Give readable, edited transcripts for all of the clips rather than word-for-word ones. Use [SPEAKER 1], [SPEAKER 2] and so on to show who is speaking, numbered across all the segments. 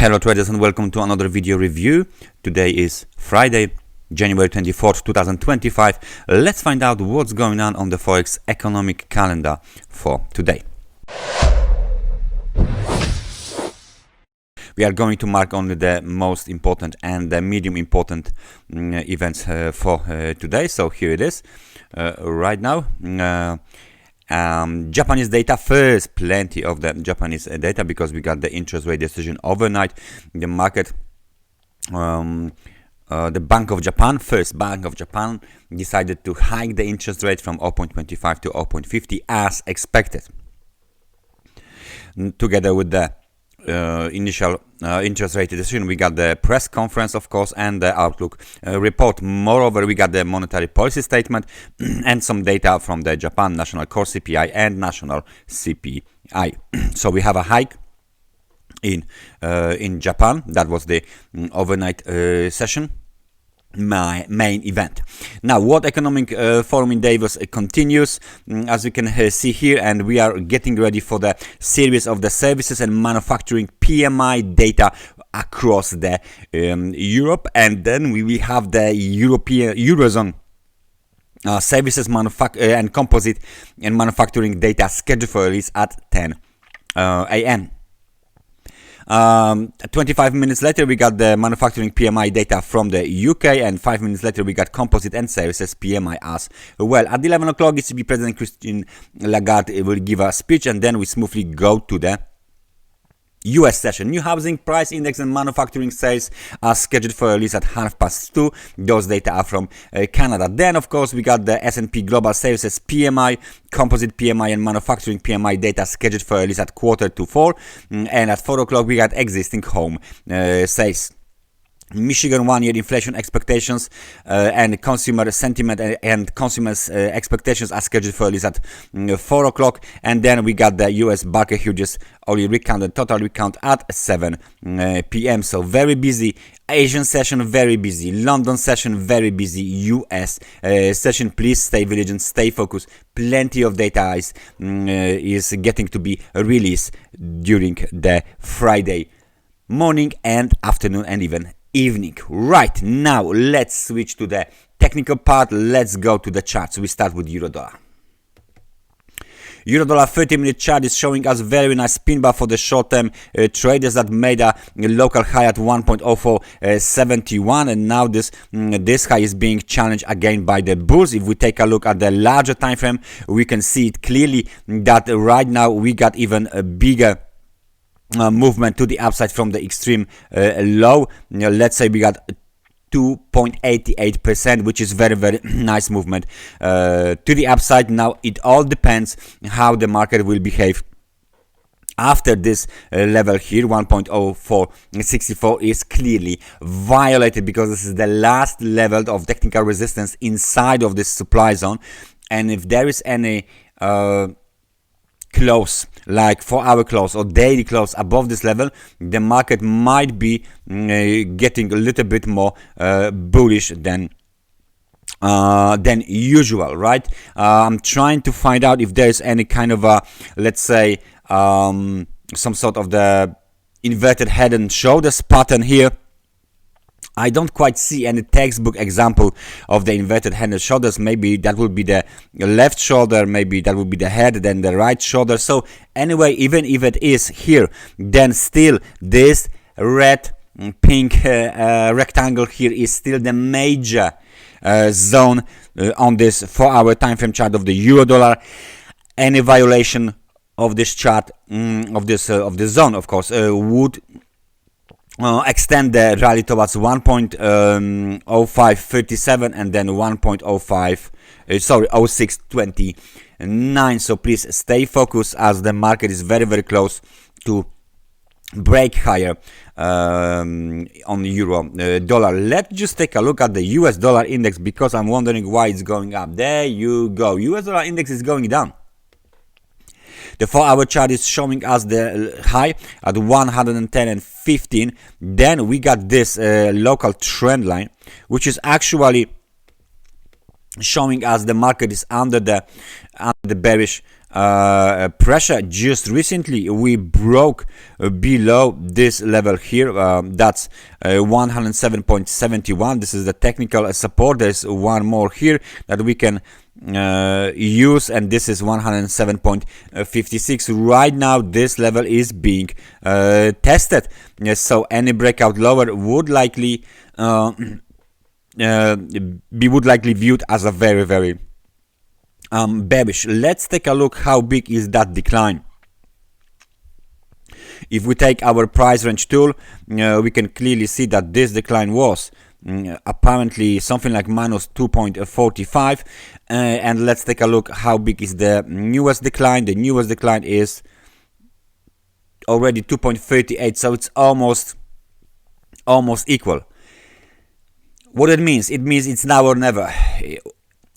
[SPEAKER 1] Hello traders and welcome to another video review. Today is Friday, January 24th, 2025. Let's find out what's going on the Forex economic calendar for today. We are going to mark only the most important and the medium important events for today. So here it is right now. Japanese data first, plenty of the Japanese data because we got the interest rate decision overnight. The market, the Bank of Japan, first Bank of Japan decided to hike the interest rate from 0.25 to 0.50 as expected. Together with the initial interest rate decision, we got the press conference, of course, and the outlook report. Moreover, we got the monetary policy statement and some data from the Japan national core CPI and national CPI. So we have a hike in Japan. That was the overnight session. My main event. Now, World Economic Forum in Davos continues, as you can see here, and we are getting ready for the series of the services and manufacturing PMI data across the Europe, and then we will have the Eurozone services and composite and manufacturing data scheduled for release at 10 a.m. 25 minutes later, we got the manufacturing PMI data from the UK, and 5 minutes later, we got composite and services PMI as well. At 11 o'clock, ECB President Christine Lagarde will give a speech, and then we smoothly go to the US session. New housing price index and manufacturing sales are scheduled for release at 2:30. Those data are from Canada. Then, of course, we got the S&P Global Services PMI, composite PMI, and manufacturing PMI data scheduled for release at 3:45. And at 4 o'clock, we got existing home sales. Michigan one-year inflation expectations and consumer sentiment and consumers' expectations are scheduled for release at 4 o'clock. And then we got the US Barker Hughes only recount, the total recount at 7 p.m. So very busy. Asian session very busy. London session very busy. US session. Please stay vigilant, stay focused. Plenty of data is getting to be released during the Friday morning and afternoon and even evening. Right now, let's switch to the technical part. Let's go to the charts. We start with euro-dollar. Euro-dollar 30-minute chart is showing us very nice spin bar for the short-term traders that made a local high at 1.0471, and now this high is being challenged again by the bulls. If we take a look at the larger time frame, we can see it clearly that right now we got even a bigger movement to the upside from the extreme low. Let's say we got 2.88%, which is very nice movement to the upside. Now it all depends how the market will behave after this level here. 1.0464 is clearly violated because this is the last level of technical resistance inside of this supply zone, and if there is any close, like 4-hour close or daily close above this level, the market might be getting a little bit more bullish than usual, right? I'm trying to find out if there's any kind of a, let's say, some sort of the inverted head and shoulders pattern here. I don't quite see any textbook example of the inverted head and shoulders. Maybe that would be the left shoulder, maybe that would be the head, then the right shoulder. So anyway, even if it is here, then still this red pink rectangle here is still the major zone on this 4-hour time frame chart of the euro dollar. Any violation of this chart, of this zone, of course, would extend the rally towards 1.0537 and then 0629. So please stay focused as the market is very close to break higher on euro dollar. Let's just take a look at the US dollar index because I'm wondering why it's going up. There you go. US dollar index is going down. The 4-hour chart is showing us the high at 110.15. Then we got this local trend line, which is actually showing us the market is under the bearish pressure just recently. We broke below this level here, that's 107.71. this is the technical support. There's one more here that we can use, and this is 107.56. right now this level is being tested. So any breakout lower would likely be viewed as a very bearish. Let's take a look how big is that decline. If we take our price range tool, we can clearly see that this decline was apparently something like minus 2.45, and let's take a look how big is the newest decline. The newest decline is already 2.38, so it's almost equal. What it means it's now or never.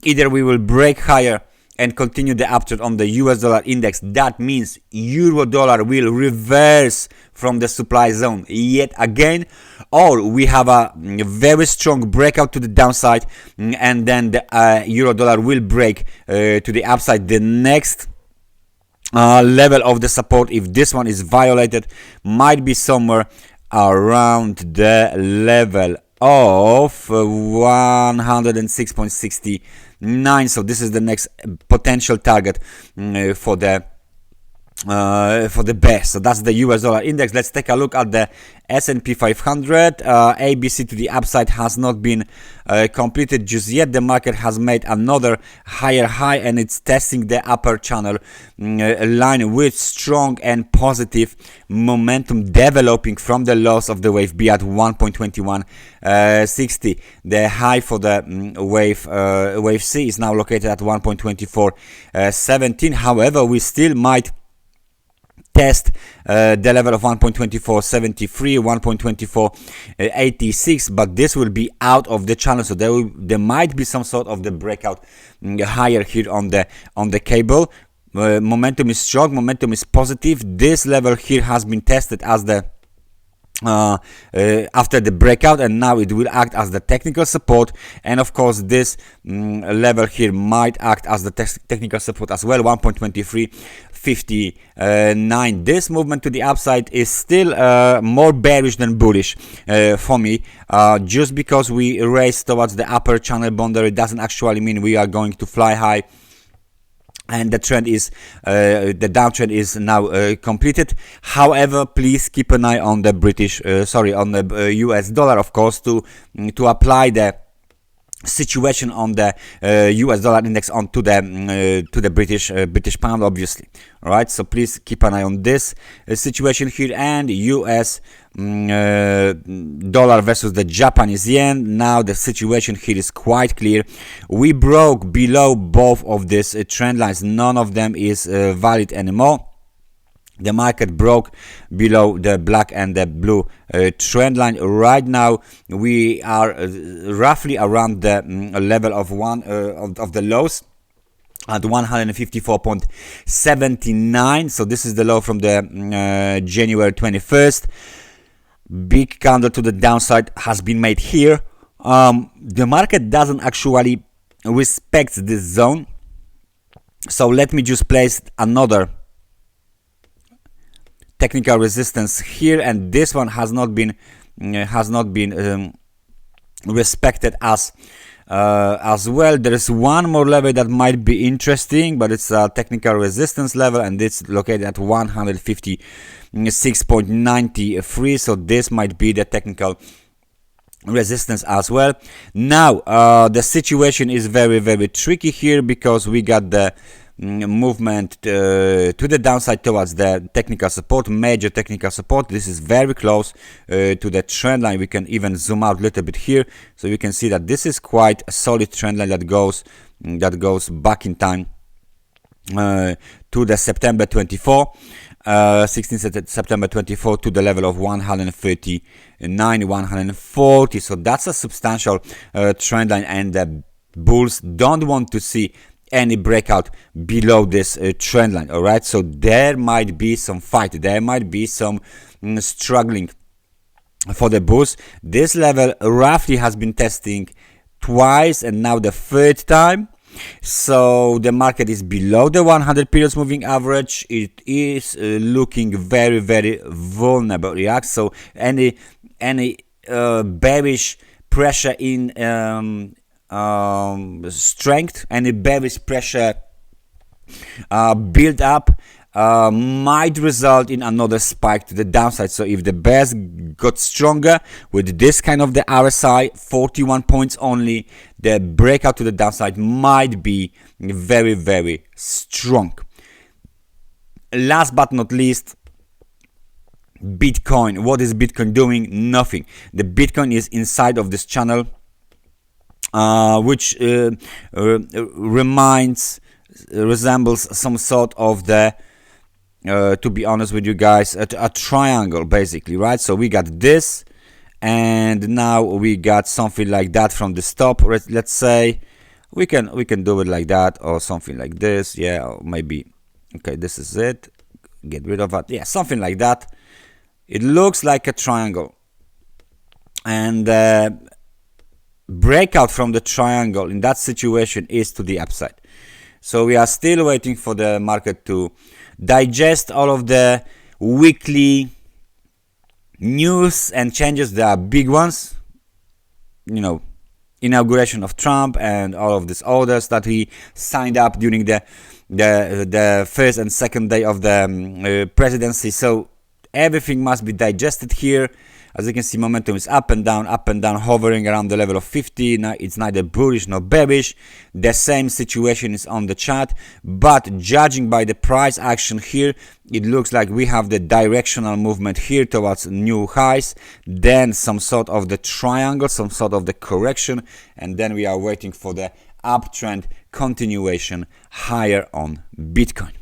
[SPEAKER 1] Either we will break higher and continue the uptrend on the US dollar index. That means euro dollar will reverse from the supply zone yet again, or we have a very strong breakout to the downside, and then the euro dollar will break to the upside. The next level of the support, if this one is violated, might be somewhere around the level of 106.69. so this is the next potential target for the best. So that's the US dollar index. Let's take a look at the S&P 500. ABC to the upside has not been completed just yet. The market has made another higher high, and it's testing the upper channel line with strong and positive momentum developing from the lows of the wave B at 1.2160. The high for the wave C is now located at 1.2417. However, we still might test the level of 1.2473, 1.2486, but this will be out of the channel, so there might be some sort of the breakout higher here on the cable. Momentum is strong, momentum is positive. This level here has been tested as the after the breakout, and now it will act as the technical support, and of course this level here might act as the technical support as well, 1.2359. This movement to the upside is still more bearish than bullish for me. Just because we race towards the upper channel boundary doesn't actually mean we are going to fly high, and the trend is the downtrend is now completed. However, please keep an eye on the on the US dollar, of course, to apply the situation on the US dollar index onto the to the British pound, obviously. All right, so please keep an eye on this situation here. And US dollar versus the Japanese yen. Now the situation here is quite clear. We broke below both of these trend lines. None of them is valid anymore. The market broke below the black and the blue trend line. Right now we are roughly around the level of one of the lows at 154.79. so this is the low from the January 21st. Big candle to the downside has been made here. The market doesn't actually respect this zone, so let me just place another technical resistance here, and this one has not been respected as well. There is one more level that might be interesting, but it's a technical resistance level, and it's located at 156.93. so this might be the technical resistance as well. Now the situation is very tricky here, because we got the movement to the downside towards the technical support, major technical support. This is very close to the trend line. We can even zoom out a little bit here, so you can see that this is quite a solid trend line that goes back in time to the September 24, 16th September 24, to the level of 139, 140. so that's a substantial trend line, and the bulls don't want to see any breakout below this trend line. All right, so there might be some fight, there might be some struggling for the bulls. This level roughly has been testing twice, and now the third time. So the market is below the 100 periods moving average. It is looking very, very vulnerable. Yeah. So any bearish pressure in strength, any bearish pressure build up might result in another spike to the downside. So if the bears got stronger with this kind of the RSI 41 points only, the breakout to the downside might be very, very strong. Last but not least, Bitcoin. What is Bitcoin doing? Nothing. The Bitcoin is inside of this channel, which resembles some sort of the to be honest with you guys, a triangle basically, right? So we got this, and now we got something like that from the top. Let's say we can do it like that, or something like this. Yeah, or maybe okay, this is it. Get rid of that. Yeah, something like that. It looks like a triangle, and breakout from the triangle in that situation is to the upside. So we are still waiting for the market to digest all of the weekly news and changes. There are big ones, you know, inauguration of Trump and all of these orders that he signed up during the first and second day of the presidency. So everything must be digested here. As you can see, momentum is up and down, hovering around the level of 50. Now it's neither bullish nor bearish. The same situation is on the chart, but judging by the price action here, it looks like we have the directional movement here towards new highs, then some sort of the triangle, some sort of the correction, and then we are waiting for the uptrend continuation higher on Bitcoin.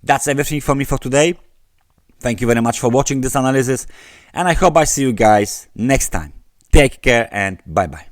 [SPEAKER 1] That's everything for me for today. Thank you very much for watching this analysis, and I hope I see you guys next time. Take care and bye bye.